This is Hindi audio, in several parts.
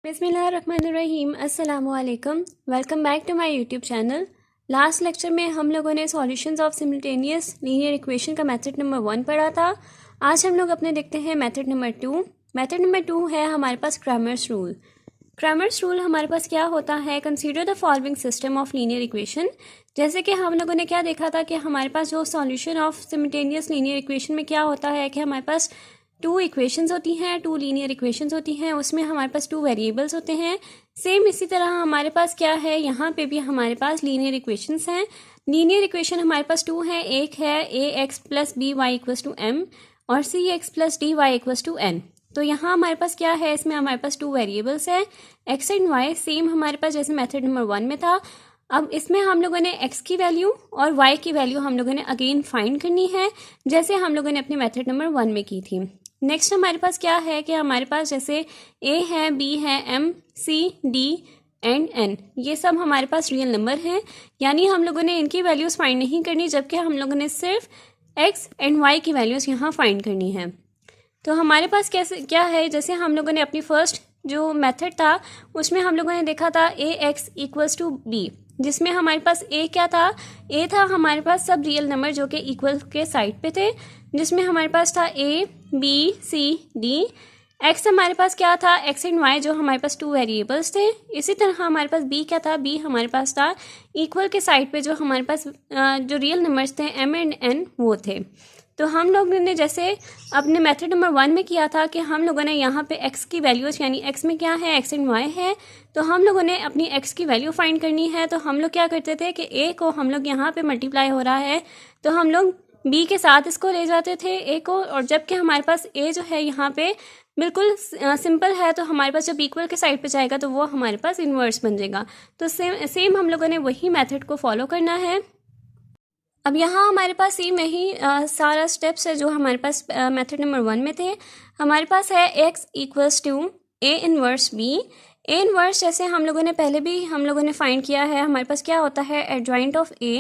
बिस्मिल्लाहिर्रहमानिर्रहीम। अस्सलामुअलैकुम। Welcome back to my YouTube channel. Last lecture में हम लोगों ने solutions of simultaneous linear equation का मेथड नंबर 1 पढ़ा था। आज हम लोग अपने देखते हैं मेथड नंबर 2। मेथड नंबर 2 है हमारे पास क्रैमर्स रूल। क्रैमर्स रूल हमारे पास क्या होता है, consider the following system of linear equation. जैसे कि हम लोगों ने क्या देखा था कि हमारे पास जो solution of simultaneous linear equation में क्या होता है कि हमारे पास 2 इक्वेशंस होती हैं, 2 लीनियर इक्वेशंस होती हैं, उसमें हमारे पास 2 वेरिएबल्स होते हैं। सेम इसी तरह हमारे पास क्या है, यहाँ पे भी हमारे पास लीनियर इक्वेशंस हैं। लीनियर इक्वेशन हमारे पास 2 हैं। एक है ax plus b y equals to m और cx plus d y equals to n। तो यहाँ हमारे पास क्या है, इसमें हमारे पास 2 वेरिएबल्स हैं x एंड y, सेम हमारे पास जैसे मेथड नंबर 1 में था। अब इसमें हम लोगों ने x की वैल्यू और y की वैल्यू हम लोगों ने अगेन फाइंड करनी है, जैसे हम लोगों ने अपने मेथड नंबर 1 में की थी। नेक्स्ट हमारे पास क्या है कि हमारे पास जैसे a है, b है, m, c, d and n, ये सब हमारे पास रियल नंबर हैं, यानी हम लोगों ने इनकी वैल्यूज़ फाइंड नहीं करनी, जबकि हम लोगों ने सिर्फ x एंड y की वैल्यूज़ यहाँ फाइंड करनी है। तो हमारे पास कैसे क्या है, जैसे हम लोगों ने अपनी फर्स्ट जो मेथड था उसमें हम लोगों ने देखा था ax इक्वल्स टू b, जिसमें हमारे पास a क्या था, a था हमारे पास सब रियल नंबर जो कि इक्वल के साइड पे थे, जिसमें हमारे पास था a, b, c, d। x हमारे पास क्या था, x एंड y जो हमारे पास 2 वेरिएबल्स थे। इसी तरह हमारे पास b क्या था, b हमारे पास था इक्वल के साइड पे जो हमारे पास जो रियल नंबर्स थे m एंड n वो थे। तो हम लोगों ने जैसे अपने मेथड नंबर 1 में किया था कि हम लोगों ने यहाँ पे x की वैल्यूज़, यानी x में क्या है, x एंड y है, तो हम लोगों ने अपनी x की वैल्यू फाइंड करनी है। तो हम लोग क्या करते थे कि a को हम लोग यहाँ पे मल्टीप्लाई हो रहा है तो हम लोग b के साथ इसको ले जाते थे a को, और जबकि हमारे पास a जो है यहाँ पे बिल्कुल सिंपल है, तो हमारे पास जब इक्वल के साइड पे जाएगा तो वो हमारे पास इन्वर्स बन जाएगा। तो सेम हम लोगों ने वही मेथड को फॉलो करना है। अब यहाँ हमारे पास सेम ही सारा स्टेप्स है जो हमारे पास मेथड नंबर 1 में थे। हमारे पास है x equals to a inverse b। a inverse जैसे हम लोगों ने पहले भी हम लोगों ने फाइंड किया है, हमारे पास क्या होता है, adjoint of a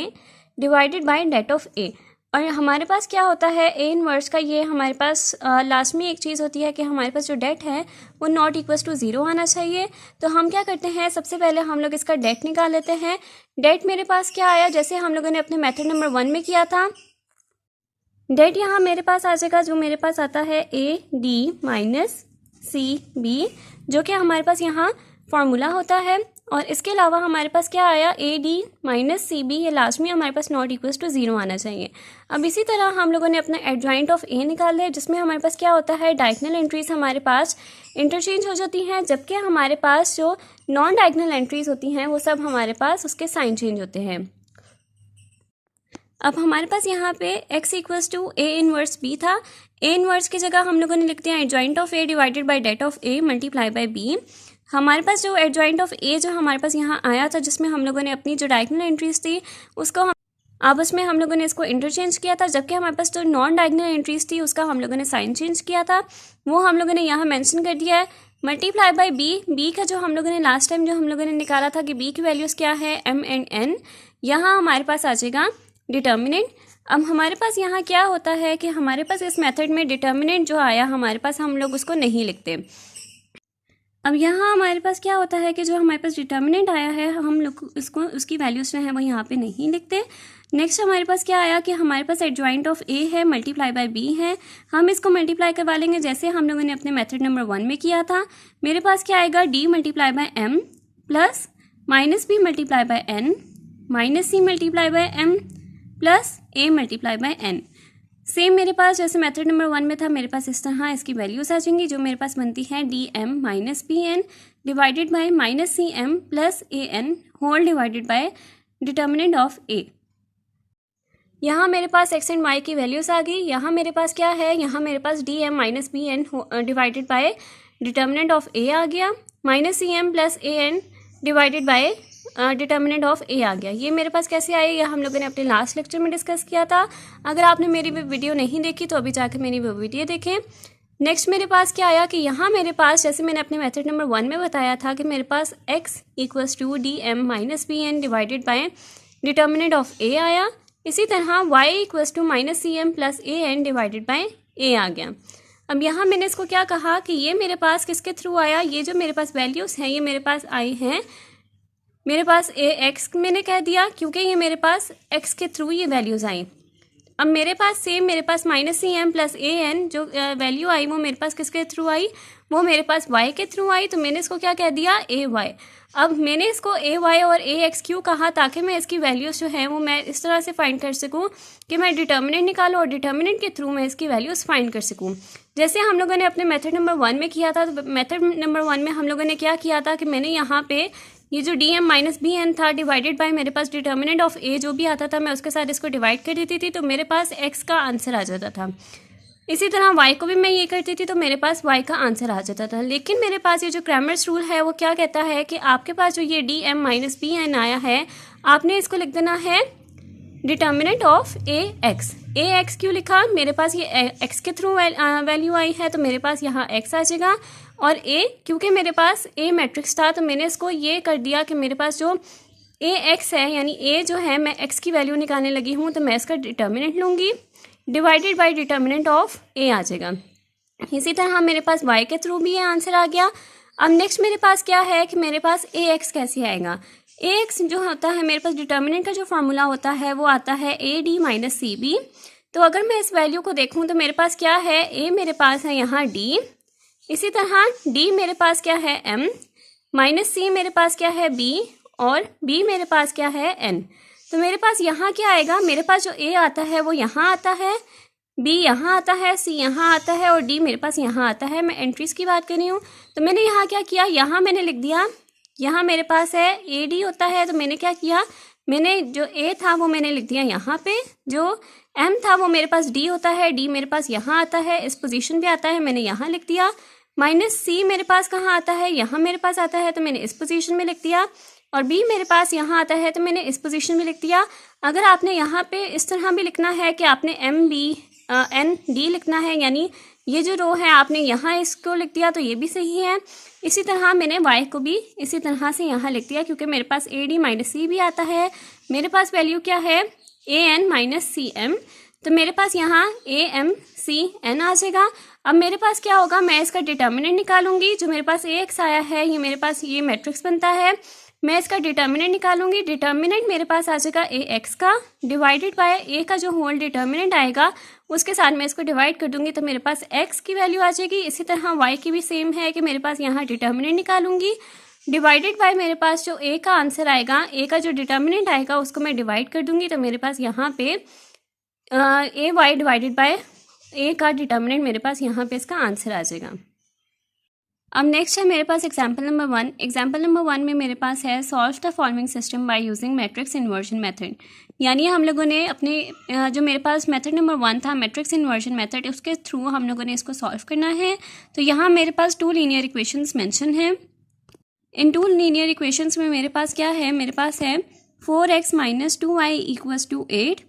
divided by det of a। और हमारे पास क्या होता है a इनवर्स का, ये हमारे पास लास्ट में एक चीज़ होती है कि हमारे पास जो डेट है वो नॉट इक्वल्स टू 0 आना चाहिए। तो हम क्या करते हैं, सबसे पहले हम लोग इसका डेट निकाल लेते हैं। डेट मेरे पास क्या आया, जैसे हम लोगों ने अपने मेथड नंबर 1 में किया था, डेट यहाँ मेरे पास आ जाएगा, जो मेरे पास आता है A D minus C b, जो कि हमारे पास यहाँ फॉर्मूला होता है। और इसके अलावा हमारे पास क्या आया, a D minus C b, ये लास्ट में हमारे पास नॉट इक्वल्स टू 0 आना चाहिए। अब इसी तरह हम लोगों ने अपना एडजॉइंट ऑफ ए निकाल लिया, जिसमें हमारे पास क्या होता है, डायगोनल एंट्रीज हमारे पास इंटरचेंज हो जाती हैं, जबकि हमारे पास जो नॉन डायगोनल एंट्रीज होती हैं वो सब हमारे पास उसके साइन चेंज होते हैं। अब हमारे पास यहाँ पे x equals to a inverse b था। a इनवर्स की जगह हम लोगों ने लिख दिया adjoint of a divided by det of a multiply by b। हमारे पास जो एडजॉइंट ऑफ a जो हमारे पास यहाँ आया था, जिसमें हम लोगों ने अपनी जो डायगोनल एंट्रीज थी उसको अब उसमें हम लोगों ने इसको इंटरचेंज किया था, जबकि हमारे पास जो नॉन डायगोनल एंट्रीज थी उसका हम लोगों ने साइन चेंज किया था, वो हम लोगों ने यहाँ मेंशन कर दिया है। मल्टीप्लाई बाय b का जो हम लोगों ने लास्ट टाइम जो हम लोगों ने निकाला था कि b की वैल्यूज़ क्या है, m एंड n, यहाँ हमारे पास आ जाएगा डिटर्मिनेंट। अब हमारे पास यहाँ क्या होता है कि हमारे पास इस मेथड में डिटर्मिनेंट जो आया हमारे पास, हम लोग उसको नहीं लिखते। अब यहाँ हमारे पास क्या होता है कि जो हमारे पास डिटर्मिनेंट आया है हम लोग उसको उसकी वैल्यूज़ जो है वो यहाँ पे नहीं लिखते। नेक्स्ट हमारे पास क्या आया कि हमारे पास एडजॉइंट ऑफ ए है मल्टीप्लाई बाय बी है, हम इसको मल्टीप्लाई करवा लेंगे जैसे हम लोगों ने अपने मेथड नंबर 1 में किया था। मेरे पास क्या आएगा, d multiply by m plus minus b multiply by n minus c multiply by m plus a multiply by n. Same मेरे पास जैसे मेथड नंबर 1 में था, मेरे पास इस तरह इसकी वैल्यूज आ जाएंगी, जो मेरे पास बनती है D M minus B N divided by minus C M plus A N whole divided by determinant of A. यहाँ मेरे पास एक्स एंड वाई की वैल्यूज आ गई। यहाँ मेरे पास क्या है, यहाँ मेरे पास D M minus B N divided by determinant of A आ गया, minus C M plus A N divided by determinant of A आ गया। ये मेरे पास कैसे आए, ये हम लोगों ने अपने लास्ट लेक्चर में डिस्कस किया था। अगर आपने मेरी वीडियो नहीं देखी तो अभी जाकर मेरी वो वीडियो देखें। नेक्स्ट मेरे पास क्या आया कि यहाँ मेरे पास जैसे मैंने अपने मेथड नंबर 1 में बताया था कि मेरे पास x equals to D M minus B N divided by determinant of A आया। इसी तरह y equals to minus C M plus A N divided by A आ गया। अब यहाँ मैंने इसको क्या कहा कि ये मेरे पास किसके थ्रू आया, ये जो मेरे पास वैल्यूज़ हैं ये मेरे पास आई हैं, मेरे पास ए एक्स मैंने कह दिया क्योंकि ये मेरे पास एक्स के थ्रू ये वैल्यूज़ आई। अब मेरे पास सेम मेरे पास -cm प्लस an जो वैल्यू आई वो मेरे पास किसके थ्रू आई, वो मेरे पास y के थ्रू आई, तो मैंने इसको क्या कह दिया ay। अब मैंने इसको ay और ax क्यों कहा, ताकि मैं इसकी वैल्यूज़ जो है वो मैं इस तरह से फाइंड कर सकूं कि मैं डिटर्मिनेंट निकालूं और डिटर्मिनेंट के थ्रू मैं इसकी वैल्यूज़ फाइंड कर सकूं। जैसे हम लोगों ने अपने मेथड नंबर 1 में किया था, तो मेथड नंबर 1 में हम लोगों ने क्या किया था कि मैंने यहाँ पे ये जो dm - bn था डिवाइडेड बाय मेरे पास डिटर्मिनेंट ऑफ a जो भी आता था मैं उसके साथ इसको डिवाइड कर देती थी, तो मेरे पास x का आंसर आ जाता था। इसी तरह y को भी मैं ये करती थी तो मेरे पास y का आंसर आ जाता था। लेकिन मेरे पास ये जो क्रैमर्स रूल है वो क्या कहता है कि आपके पास जो ये dm - bn आया है, आपने इसको लिख देना है डिटर्मिनेंट ऑफ ax क्यों लिखा, मेरे पास ये x के थ्रू वैल्यू आई है तो मेरे पास यहाँ x आ जाएगा, और a क्योंकि मेरे पास a मैट्रिक्स था तो मैंने इसको ये कर दिया कि मेरे पास जो ax है यानी a जो है मैं x की वैल्यू निकालने लगी हूँ तो मैं इसका डिटर्मिनेंट लूँगी, divided by determinant of a आ जाएगा। इसी तरह मेरे पास y के थ्रू भी ये आंसर आ गया। अब नेक्स्ट मेरे पास क्या है कि मेरे पास ax कैसे आएगा, ax जो होता है मेरे पास डिटर्मिनेंट का जो फार्मूला होता है वो आता है ad - cb। तो अगर मैं इस वैल्यू को देखूँ तो मेरे पास क्या है, a मेरे पास है यहाँ d, इसी तरह d मेरे पास क्या है m, -c मेरे पास क्या है b, और b मेरे पास क्या है n। तो मेरे पास यहाँ क्या आएगा, मेरे पास जो a आता है वो यहाँ आता है, b यहाँ आता है, c यहाँ आता है और d मेरे पास यहाँ आता है। मैं एंट्रीज की बात कर रही हूँ। तो मैंने यहाँ क्या किया, यहाँ मैंने लिख दिया, यहाँ मेरे पास है ad होता है तो मैंने क्या किया, मैंने जो a था वो मैंने लिख दिया यहाँ पे, जो m था वो मेरे पास d होता है, d मेरे पास यहाँ आता है, इस पोजीशन पे आता है, मैंने यहाँ लिख दिया। -c मेरे पास कहाँ आता है, यहाँ मेरे पास आता है तो मैंने इस पोजीशन में लिख दिया, और b मेरे पास यहाँ आता है तो मैंने इस पोजीशन में लिख दिया। अगर आपने यहाँ पे इस तरह भी लिखना है कि आपने n d लिखना है, यानी ये जो रो है आपने यहाँ इसको लिख दिया तो ये भी सही है। इसी तरह मैंने y को भी इसी तरह से यहाँ लिख दिया क्योंकि मेरे पास ad - c भी आता है। मेरे पास वैल्यू क्या है, an - cm, तो मेरे पास यहाँ am cn आ जाएगा। अब मेरे पास क्या होगा, मैं इसका डिटर्मिनेंट निकालूंगी, जो मेरे पास ax आया है ये मेरे पास ये मैट्रिक्स बनता है, मैं इसका डिटर्मिनेंट निकालूंगी, डिटर्मिनेंट मेरे पास आ जाएगा ax का, डिवाइडेड बाय a का जो होल डिटर्मिनेंट आएगा उसके साथ मैं इसको डिवाइड कर दूंगी तो मेरे पास x की वैल्यू आ जाएगी। इसी तरह y की भी सेम है कि मेरे पास यहाँ डिटर्मिनेंट निकालूंगी, डिवाइडेड बाय मेरे पास जो a का आंसर आएगा, a का जो डिटर्मिनेंट आएगा उसको मैं डिवाइड कर दूंगी तो मेरे पास यहाँ पे ए वाई डिवाइडेड बाय ए का डिटर्मिनेंट मेरे पास यहाँ पे इसका आंसर आ जाएगा। अब नेक्स्ट है मेरे पास एग्जाम्पल नंबर 1। एग्जाम्पल नंबर 1 में मेरे पास है solve the following system by using matrix inversion method. यानी हम लोगों ने अपने जो मेरे पास मेथड नंबर 1 था मैट्रिक्स इन्वर्जन मेथड, उसके थ्रू हम लोगों ने इसको सॉल्व करना है। तो यहाँ मेरे पास 2 लीनियर इक्वेशंस मेंशन हैं। इन 2 लीनियर इक्वेशंस में मेरे पास क्या है, मेरे पास है 4x - 2y = 8,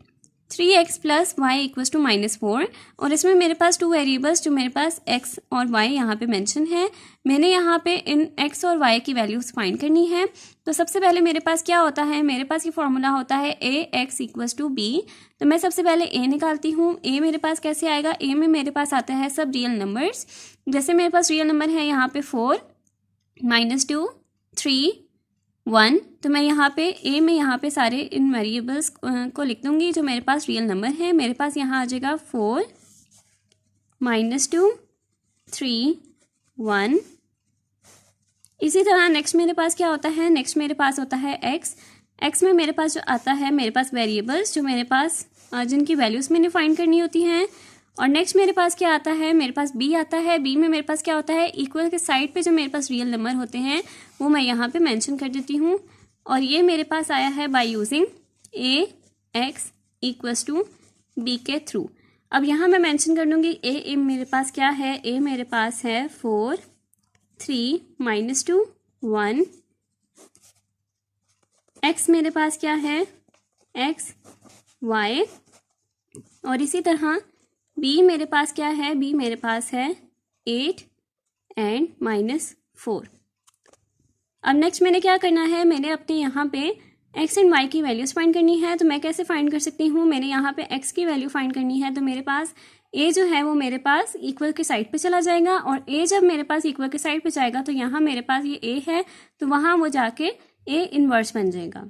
3x + y = -4, और इसमें मेरे पास 2 वेरिएबल्स जो मेरे पास x और y यहाँ पे मेंशन है। मैंने यहाँ पे इन x और y की वैल्यूज फाइंड करनी है। तो सबसे पहले मेरे पास क्या होता है, मेरे पास ये फॉर्मूला होता है ax = b। तो मैं सबसे पहले a निकालती हूँ। a मेरे पास कैसे आएगा, a में मेरे पास आता है सब रियल नंबर्स। जैसे मेरे पास रियल नंबर है यहाँ पे 4, -2, 3, 1, तो मैं यहाँ पे a में यहाँ पे सारे इन वेरिएबल्स को लिख दूँगी जो मेरे पास रियल नंबर है। मेरे पास यहाँ आ जाएगा 4, -2, 3, 1। इसी तरह नेक्स्ट मेरे पास क्या होता है, नेक्स्ट मेरे पास होता है x में मेरे पास जो आता है मेरे पास वेरिएबल्स जो मेरे पास जिनकी वैल्यूज़ मैंने फाइंड करनी होती हैं। और नेक्स्ट मेरे पास क्या आता है, मेरे पास b आता है। b में मेरे पास क्या होता है, इक्वल के साइड पे जो मेरे पास रियल नंबर होते हैं वो मैं यहाँ पे मेंशन कर देती हूँ। और ये मेरे पास आया है बाय यूजिंग ax = b के थ्रू। अब यहाँ मैं मेंशन कर दूँगी a मेरे पास क्या है, a मेरे पास है 4, 3, -2, 1। x मेरे पास क्या है, x, y, और इसी तरह b मेरे पास क्या है, b मेरे पास है 8 एंड -4। अब नेक्स्ट मैंने क्या करना है, मैंने अपने यहाँ पे x एंड y की वैल्यूज़ फाइंड करनी है। तो मैं कैसे फाइंड कर सकती हूँ, मैंने यहाँ पे x की वैल्यू फाइंड करनी है। तो मेरे पास ए जो है वो मेरे पास इक्वल के साइड पे चला जाएगा, और ए जब मेरे पास इक्वल के साइड पे जाएगा तो यहाँ मेरे पास ये ए है, तो वहाँ वो जाके ए इनवर्स बन जाएगा।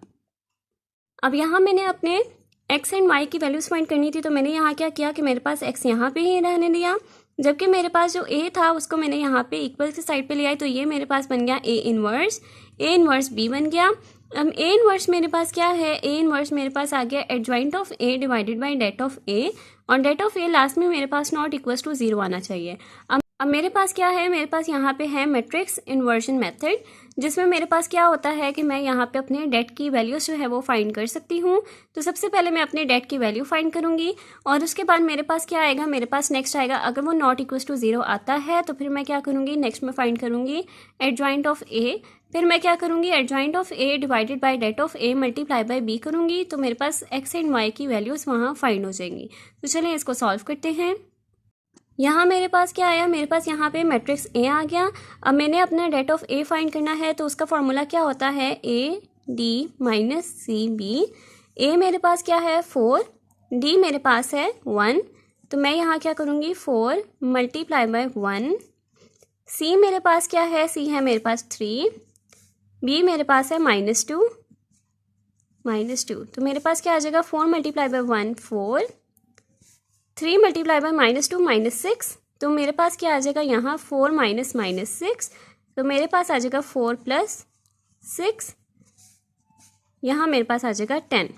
अब यहाँ मैंने अपने एक्स एंड वाई की वैल्यूज फाइंड करनी थी, तो मैंने यहाँ क्या किया कि मेरे पास एक्स यहाँ पे ही रहने दिया, जबकि मेरे पास जो ए था उसको मैंने यहाँ पे इक्वल की साइड पे लिया है, तो ये मेरे पास बन गया ए इनवर्स बी बन गया। अब ए इनवर्स मेरे पास क्या है, ए इनवर्स मेरे पास आ गया adjoint of A divided by det of A, और डेट ऑफ ए लास्ट में मेरे पास नॉट इक्वल्स टू 0 आना चाहिए। अब मेरे पास क्या है, मेरे पास यहाँ पे है मैट्रिक्स इन्वर्जन मेथड, जिसमें मेरे पास क्या होता है कि मैं यहाँ पे अपने डेट की वैल्यूज जो है वो फाइंड कर सकती हूँ। तो सबसे पहले मैं अपने डेट की वैल्यू फाइंड करूँगी, और उसके बाद मेरे पास क्या आएगा, मेरे पास नेक्स्ट आएगा, अगर वो नॉट इक्वल्स टू 0 आता है तो फिर मैं क्या करूँगी, नेक्स्ट में फाइंड करूँगी एडजॉइंट ऑफ ए, फिर मैं क्या करूँगी, adjoint of A divided by det of A multiply by B करूँगी, तो मेरे पास एक्स एंड वाई की वैल्यूज़ वहाँ फाइंड हो जाएंगी। तो चलिए इसको सॉल्व करते हैं। यहाँ मेरे पास क्या आया, मेरे पास यहाँ पे मैट्रिक्स ए आ गया। अब मैंने अपना डेट ऑफ ए फाइंड करना है, तो उसका फॉर्मूला क्या होता है, A D minus C B. A मेरे पास क्या है 4, डी मेरे पास है 1, तो मैं यहाँ क्या करूँगी 4 मल्टीप्लाई बाय 1। सी मेरे पास क्या है, सी है मेरे पास 3, बी मेरे पास है -2, तो मेरे पास क्या आ जाएगा 4 मल्टीप्लाई बाय 1 4, 3 मल्टीप्लाई बाय -2 -6, तो मेरे पास क्या आ जाएगा यहाँ 4 माइनस -6, तो मेरे पास आ जाएगा 4 + 6, यहाँ मेरे पास आ जाएगा 10।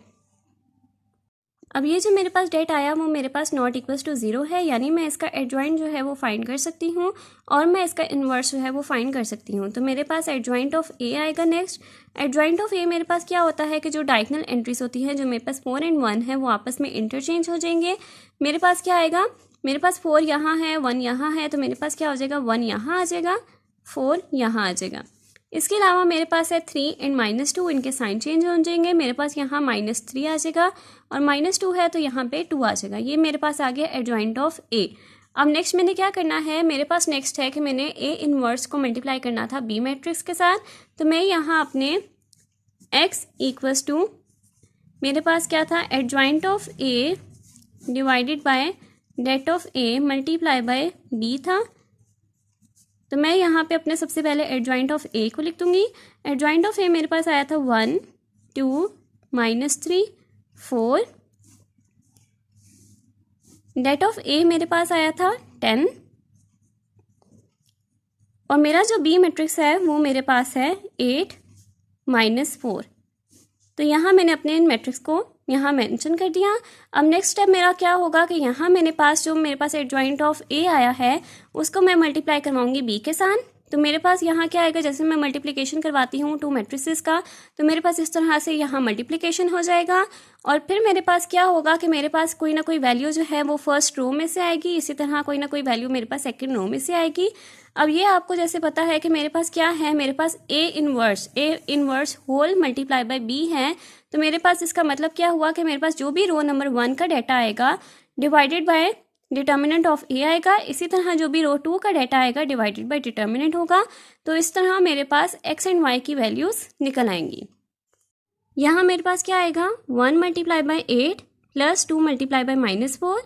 अब ये जो मेरे पास डेट आया वो मेरे पास नॉट इक्वल्स टू 0 है, यानी मैं इसका एडजॉइंट जो है वो फाइंड कर सकती हूँ, और मैं इसका इन्वर्स जो है वो फाइंड कर सकती हूँ। तो मेरे पास एडजॉइंट ऑफ ए आएगा। नेक्स्ट एडजॉइंट ऑफ ए मेरे पास क्या होता है कि जो डायगोनल एंट्रीज होती हैं, जो मेरे पास 4 और 1 है, वो आपस में इंटरचेंज हो जाएंगे। मेरे पास क्या आएगा, मेरे पास 4 यहाँ है, 1 यहाँ है, तो मेरे पास क्या हो जाएगा 1 यहाँ आ जाएगा, 4 यहाँ आ जाएगा। इसके अलावा मेरे पास है 3 एंड -2, इनके साइन चेंज हो जाएंगे। मेरे पास यहाँ -3 आ जाएगा, और -2 है तो यहाँ पे 2 आ जाएगा। ये मेरे पास आ गया एडजॉइंट ऑफ ए। अब नेक्स्ट मैंने क्या करना है, मेरे पास नेक्स्ट है कि मैंने ए इनवर्स को मल्टीप्लाई करना था बी मैट्रिक्स के साथ, तो मैं यहाँ अपने x इक्वल्स टू, मेरे पास क्या था adjoint of A divided by det of A multiply by B था, तो मैं यहाँ पे अपने सबसे पहले एडजॉइंट ऑफ ए को लिख दूंगी। एडजॉइंट ऑफ ए मेरे पास आया था 1 2 -3 4, डेट ऑफ ए मेरे पास आया था 10, और मेरा जो बी मैट्रिक्स है वो मेरे पास है 8 -4। तो यहाँ मैंने अपने इन मैट्रिक्स को यहाँ मेंशन कर दिया। अब नेक्स्ट स्टेप मेरा क्या होगा कि यहाँ मेरे पास एडजॉइंट ऑफ ए आया है उसको मैं मल्टीप्लाई करवाऊंगी बी के साथ। तो मेरे पास यहाँ क्या आएगा, जैसे मैं मल्टीप्लिकेशन करवाती हूँ 2 मैट्रिसेस का, तो मेरे पास इस तरह से यहाँ मल्टीप्लिकेशन हो जाएगा, और फिर मेरे पास क्या होगा कि मेरे पास कोई ना कोई वैल्यू जो है वो फर्स्ट रो में से आएगी, इसी तरह कोई ना कोई वैल्यू मेरे पास सेकंड रो में से आएगी। अब ये आपको जैसे पता है कि मेरे पास क्या है, मेरे पास A inverse whole multiply by B है, तो मेरे पास इसका मतलब क्या हुआ कि मेरे पास जो भी रो नंबर 1 का डाटा आएगा डिवाइडेड बाय डिटर्मिनेंट ऑफ ए आएगा, इसी तरह जो भी रो 2 का डाटा आएगा डिवाइडेड बाय डिटर्मिनेंट होगा। तो इस तरह मेरे पास एक्स एंड वाई की वैल्यूज निकल आएंगी। यहाँ मेरे पास क्या आएगा 1 multiply by 8 plus 2 multiply bye -4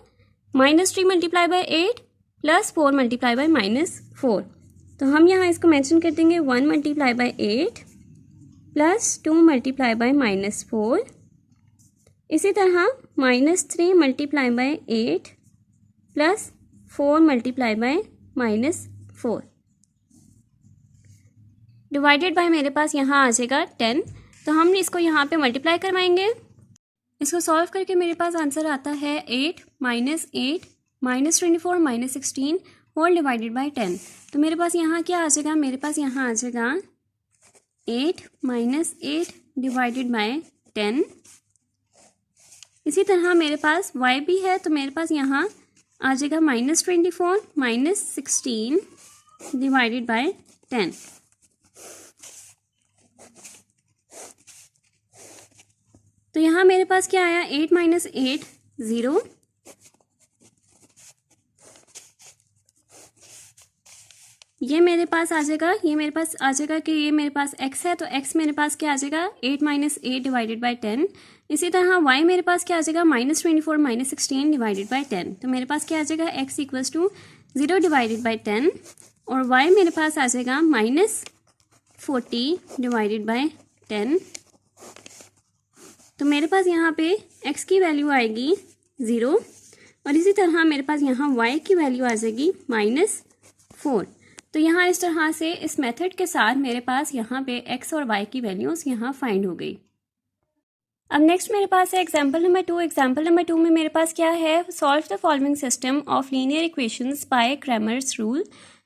-3 multiply bye 8 plus 4 multiply by -4। तो हम यहाँ इसको मेंशन कर देंगे 1 multiply by 8 plus 2 multiply bye -4, इसी तरह -3 multiply bye 8 plus 4 multiply by -4 divided by मेरे पास यहाँ आ जाएगा 10। तो हम इसको यहाँ पे मल्टीप्लाई करवाएंगे। इसको सॉल्व करके मेरे पास आंसर आता है 8 -8 -24 -16 होल डिवाइडेड बाय 10। तो मेरे पास यहाँ क्या आ जाएगा, मेरे पास यहाँ आ जाएगा 8 -8 डिवाइडेड बाय 10। इसी तरह मेरे पास y भी है, तो मेरे पास यहाँ आ जाएगा -24 -16 डिवाइडेड बाय 10। तो यहाँ मेरे पास क्या आया 8 -8 0, ये मेरे पास आ जाएगा, ये मेरे पास आ जाएगा कि ये मेरे पास x है, तो x मेरे पास क्या आ जाएगा 8 - 8 डिवाइडेड बाई 10। इसी तरह y मेरे पास क्या आ जाएगा -24 - 16 डिवाइडेड बाई 10। तो मेरे पास क्या आ जाएगा x equals to 0 divided by 10 और y मेरे पास आ जाएगा -40 डिवाइडेड बाई 10। तो मेरे पास यहाँ पे x की वैल्यू आएगी 0 और इसी तरह मेरे पास यहाँ y की वैल्यू आ जाएगी -4। तो यहाँ इस तरह से इस मेथड के साथ मेरे पास यहाँ पे x और y की वैल्यूज़ यहाँ फाइंड हो गई। अब नेक्स्ट मेरे पास है एग्जाम्पल नंबर 2। एग्जाम्पल नंबर 2 में मेरे पास क्या है, solve the following system of linear equations bye Cramer's rule.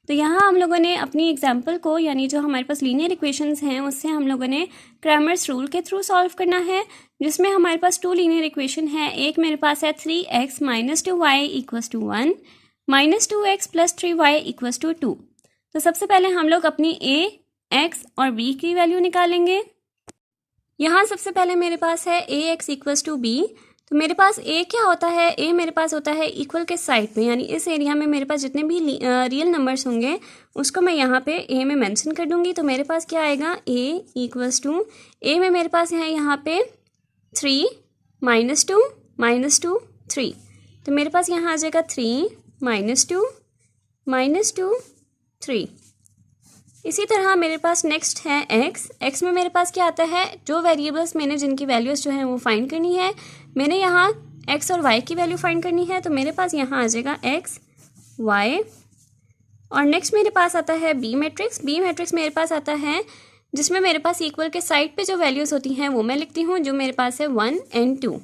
तो यहाँ हम लोगों ने अपनी एग्जाम्पल को, यानी जो हमारे पास लीनियर इक्वेशंस हैं उससे हम लोगों ने क्रैमर्स रूल के थ्रू सॉल्व करना है, जिसमें हमारे पास 2 लीनियर इक्वेशन है। एक मेरे पास है 3x - 2y = 1 -2x + 3y = 2। तो सबसे पहले हम लोग अपनी a, x और b की वैल्यू निकालेंगे। यहाँ सबसे पहले मेरे पास है ax = b। तो मेरे पास a क्या होता है, a मेरे पास होता है इक्वल के साइड पे, यानी इस एरिया में मेरे पास जितने भी रियल नंबर्स होंगे उसको मैं यहाँ पे a में मेंशन कर दूंगी। तो मेरे पास क्या आएगा a = a में मेरे पास है यहाँ पे 3 - 2 - 3। तो मेरे पास यहाँ आ जाएगा 3 - 2 3। इसी तरह मेरे पास नेक्स्ट है x में मेरे पास क्या आता है, जो वेरिएबल्स मैंने जिनकी वैल्यूज़ जो है वो फाइंड करनी है, मैंने यहाँ x और y की वैल्यू फाइंड करनी है। तो मेरे पास यहाँ आ जाएगा x y। और नेक्स्ट मेरे पास आता है b मैट्रिक्स मेरे पास आता है जिसमें मेरे पास इक्वल के साइड पे जो वैल्यूज़ होती हैं वो मैं लिखती हूँ, जो मेरे पास है 1 और 2।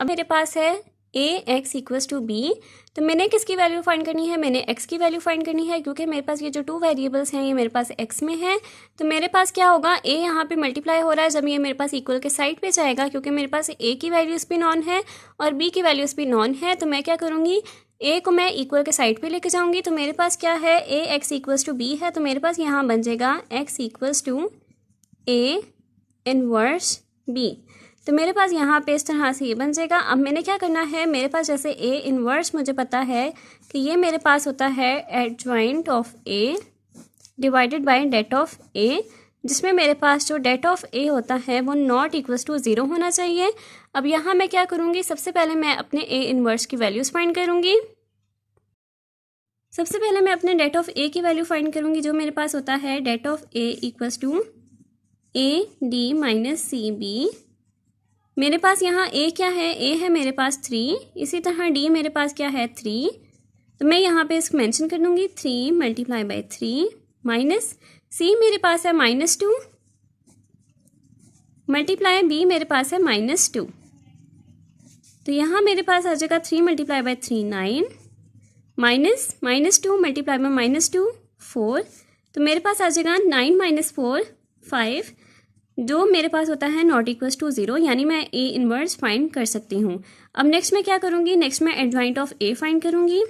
अब मेरे पास है ax = b। तो मैंने किसकी वैल्यू फाइंड करनी है, मैंने x की वैल्यू फाइंड करनी है, क्योंकि मेरे पास ये जो 2 वेरिएबल्स हैं ये मेरे पास x में है। तो मेरे पास क्या होगा, a यहाँ पे मल्टीप्लाई हो रहा है, जब ये मेरे पास इक्वल के साइड पे जाएगा, क्योंकि मेरे पास a की वैल्यूज़ भी नॉन है और b की वैल्यूज़ भी नॉन है, तो मैं क्या करूँगी, a को मैं इक्वल के साइड पे लेके जाऊँगी। तो मेरे पास क्या है, ax = b है। तो मेरे पास यहाँ बन जाएगा x = a इनवर्स b। तो मेरे पास यहाँ पे इस तरह से ये बन जाएगा। अब मैंने क्या करना है, मेरे पास जैसे a इनवर्स मुझे पता है कि ये मेरे पास होता है adjoint of a divided by det of a, जिसमें मेरे पास जो डेट ऑफ a होता है वो नॉट इक्वल्स टू 0 होना चाहिए। अब यहाँ मैं क्या करूँगी, सबसे पहले मैं अपने a इनवर्स की वैल्यूज़ फाइंड करूँगी। सबसे पहले मैं अपने डेट ऑफ a की वैल्यू फाइंड करूँगी, जो मेरे पास होता है det of a = ad - cb। मेरे पास यहाँ a क्या है, a है मेरे पास 3, इसी तरह d मेरे पास क्या है 3। तो मैं यहाँ पे इसको मेंशन कर दूँगी 3 × 3 माइनस c मेरे पास है -2 मल्टीप्लाई b मेरे पास है -2। तो यहाँ मेरे पास आ जाएगा 3 × 3 9 माइनस -2 मल्टीप्लाई बाय -2 4। तो मेरे पास आ जाएगा 9 - 4 5, जो मेरे पास होता है नॉट इक्वल्स टू 0, यानी मैं a इनवर्स फाइंड कर सकती हूँ। अब नेक्स्ट मैं क्या करूँगी, नेक्स्ट मैं एडजॉइंट ऑफ a फाइंड करूँगी।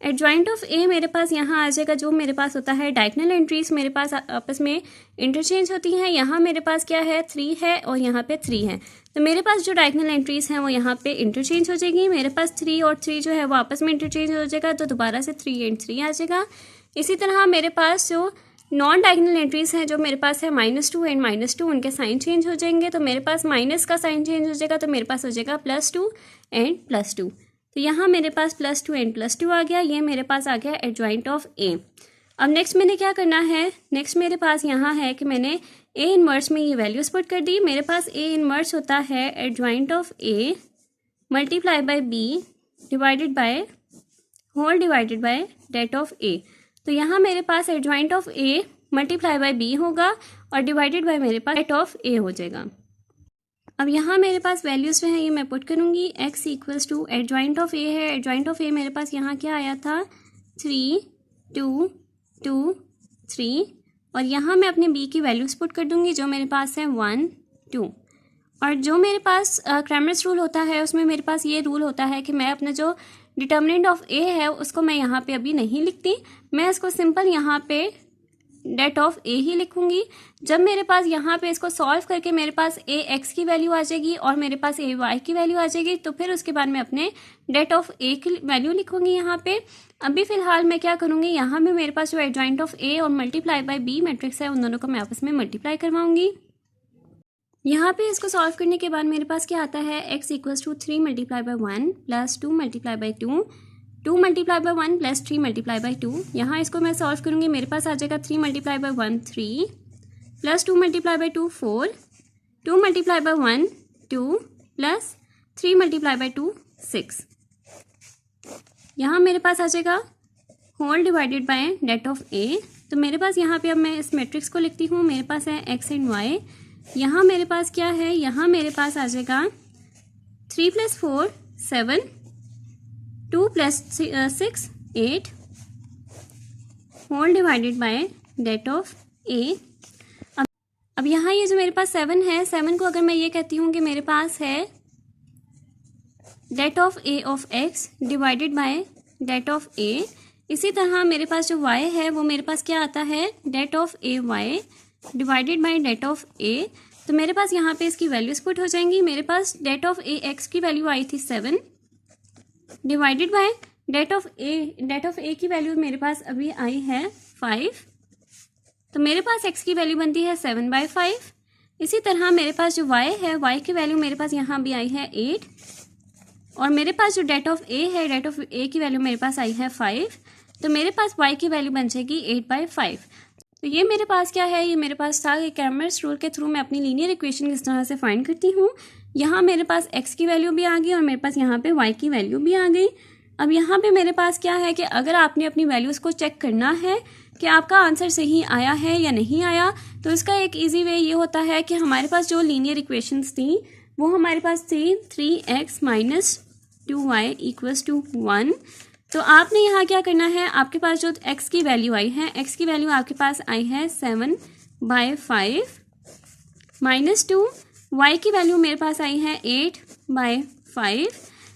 एडजॉइंट ऑफ a मेरे पास यहाँ आ जाएगा, जो मेरे पास होता है डायगोनल एंट्रीज मेरे पास आपस में इंटरचेंज होती हैं। यहाँ मेरे पास क्या है 3 है और यहाँ पे 3 है, तो मेरे पास जो डायगोनल एंट्रीज हैं वो यहाँ पे इंटरचेंज हो जाएगी। मेरे पास 3 और 3 जो है वो आपस में इंटरचेंज हो जाएगा, तो दोबारा से 3 और 3 आ जाएगा। इसी तरह मेरे पास जो नॉन डायगोनल एंट्रीज हैं, जो मेरे पास है -2 और -2, उनके साइन चेंज हो जाएंगे। तो मेरे पास माइनस का साइन चेंज हो जाएगा, तो मेरे पास हो जाएगा +2 और +2। तो यहाँ मेरे पास +2 और +2 आ गया। ये मेरे पास आ गया एडजॉइंट ऑफ a। अब नेक्स्ट मैंने क्या करना है, नेक्स्ट मेरे पास यहाँ है कि मैंने a इनवर्स में ये वैल्यूज पुट कर दी। मेरे पास a इनवर्स होता है adjoint of a multiply by b divided by whole divided by det of a। तो यहाँ मेरे पास adjoint of a multiply by b होगा और डिवाइडेड बाय मेरे पास डेट ऑफ a हो जाएगा। अब यहाँ मेरे पास वैल्यूज़ जो हैं ये मैं पुट करूँगी। x = एडजॉइंट ऑफ a है, एडजॉइंट ऑफ a मेरे पास यहाँ क्या आया था 3 2 2 3, और यहाँ मैं अपने b की वैल्यूज़ पुट कर दूँगी, जो मेरे पास है 1 2। और जो मेरे पास क्रैमर्स रूल होता है उसमें मेरे पास ये रूल होता है कि मैं अपना जो डिटर्मिनेंट ऑफ a है उसको मैं यहाँ पे अभी नहीं लिखती, मैं इसको सिंपल यहाँ पे डेट ऑफ ए ही लिखूंगी। जब मेरे पास यहाँ पे इसको सॉल्व करके मेरे पास ए एक्स की वैल्यू आ जाएगी और मेरे पास ए वाई की वैल्यू आ जाएगी, तो फिर उसके बाद मैं अपने डेट ऑफ ए की वैल्यू लिखूंगी यहाँ पे। अभी फिलहाल मैं क्या करूँगी, यहाँ में मेरे पास जो एडजॉइंट ऑफ ए और मल्टीप्लाई बाय बी मैट्रिक्स है उन दोनों को मैं आपस में मल्टीप्लाई करवाऊंगी। यहाँ पे इसको सॉल्व करने के बाद मेरे पास क्या आता है, x equals to 3 multiply by 1 plus 2 multiply by 2, 2 multiply by 1 plus 3 multiply by 2। यहाँ इसको मैं सॉल्व करूँगी, मेरे पास आ जाएगा 3 मल्टीप्लाई बाय 1 3 प्लस 2 मल्टीप्लाई बाय 2 4, 2 मल्टीप्लाई बाय 1 2 प्लस 3 मल्टीप्लाई बाय 2 6। यहाँ मेरे पास आ जाएगा whole divided by det of A. तो मेरे पास यहाँ पे अब मैं इस मैट्रिक्स को लिखती हूँ, मेरे पास है x एंड y। यहाँ मेरे पास क्या है, यहाँ मेरे पास आ जाएगा 3 + 4 7, 2 + 6 8 whole divided by det of A. अब यहाँ ये जो मेरे पास 7 है, 7 को अगर मैं ये कहती हूँ कि मेरे पास है det of A of x divided by det of A. इसी तरह मेरे पास जो y है वो मेरे पास क्या आता है, det of A Y divided by det of A. तो मेरे पास यहाँ पे इसकी वैल्यूज पुट हो जाएंगी। मेरे पास डेट ऑफ ए एक्स की वैल्यू आई थी 7 डिवाइडेड बाय डेट ऑफ ए की वैल्यू मेरे पास अभी आई है 5। तो मेरे पास x की वैल्यू बनती है 7/5। इसी तरह मेरे पास जो y है, y की वैल्यू मेरे पास यहाँ भी आई है 8 और मेरे पास जो डेट ऑफ ए है, डेट ऑफ ए की वैल्यू मेरे पास आई है 5। तो मेरे पास y की वैल्यू बन जाएगी 8/5। तो ये मेरे पास क्या है, ये मेरे पास था कि क्रैमर्स रूल के थ्रू मैं अपनी लीनियर इक्वेशन किस तरह से फाइंड करती हूँ। यहाँ मेरे पास x की वैल्यू भी आ गई और मेरे पास यहाँ पे y की वैल्यू भी आ गई। अब यहाँ पे मेरे पास क्या है कि अगर आपने अपनी वैल्यूज़ को चेक करना है कि आपका आंसर सही आया है या नहीं आया, तो इसका एक ईजी वे ये होता है कि हमारे पास जो लीनियर इक्वेशंस थी वो हमारे पास थी 3x - 2y = 1। तो आपने यहाँ क्या करना है, आपके पास जो x की वैल्यू आई है, x की वैल्यू आपके पास आई है 7/5 -2, y की वैल्यू मेरे पास आई है 8/5।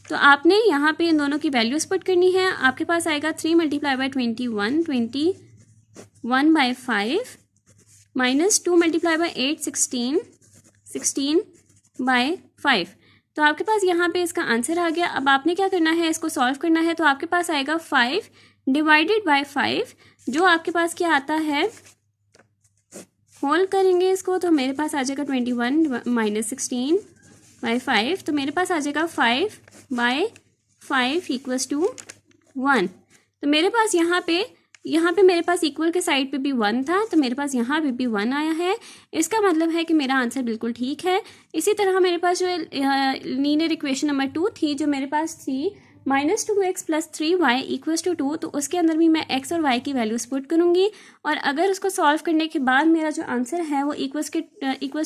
तो आपने यहाँ पे इन दोनों की वैल्यूज पुट करनी है। आपके पास आएगा 3 मल्टीप्लाई बाय 21 21/5 -2 मल्टीप्लाई बाय 8 16 16/5। तो आपके पास यहाँ पे इसका आंसर आ गया। अब आपने क्या करना है, इसको सॉल्व करना है। तो आपके पास आएगा 5 डिवाइडेड बाय 5, जो आपके पास क्या आता है, होल करेंगे इसको तो मेरे पास आ जाएगा 21 - 16/5। तो मेरे पास आ जाएगा 5/5 = 1। तो मेरे पास यहाँ पे मेरे पास इक्वल के साइड पे भी 1 था, तो मेरे पास यहाँ पे भी 1 आया है। इसका मतलब है कि मेरा आंसर बिल्कुल ठीक है। इसी तरह मेरे पास जो लीनियर इक्वेशन नंबर 2 थी, जो मेरे पास थी -2x + 3y = 2, तो उसके अंदर भी मैं x और y की वैल्यूज पुट करूँगी। और अगर उसको सॉल्व करने के बाद मेरा जो आंसर है वो इक्वल्स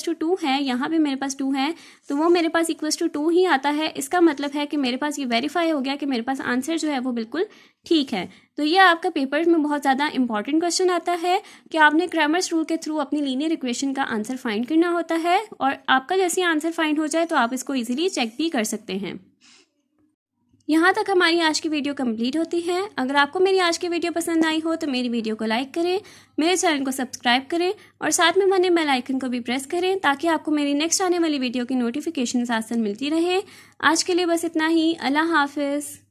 टू 2 है, यहाँ पे मेरे पास 2 है, तो वो मेरे पास =2 ही आता है। इसका मतलब है कि मेरे पास ये वेरीफाई हो गया कि मेरे पास आंसर जो है वो बिल्कुल ठीक है। तो ये आपका पेपर में बहुत ज़्यादा इंपॉर्टेंट क्वेश्चन आता है कि आपने क्रैमर्स रूल के थ्रू अपनी लीनियर इक्वेशन का आंसर फाइंड करना होता है, और आपका जैसे आंसर फाइंड हो जाए तो आप इसको ईजिली चेक भी कर सकते हैं। यहाँ तक हमारी आज की वीडियो कंप्लीट होती है। अगर आपको मेरी आज की वीडियो पसंद आई हो तो मेरी वीडियो को लाइक करें, मेरे चैनल को सब्सक्राइब करें और साथ में बने बेल आइकन को भी प्रेस करें, ताकि आपको मेरी नेक्स्ट आने वाली वीडियो की नोटिफिकेशन आसान मिलती रहे। आज के लिए बस इतना ही। अल्लाह हाफिज़।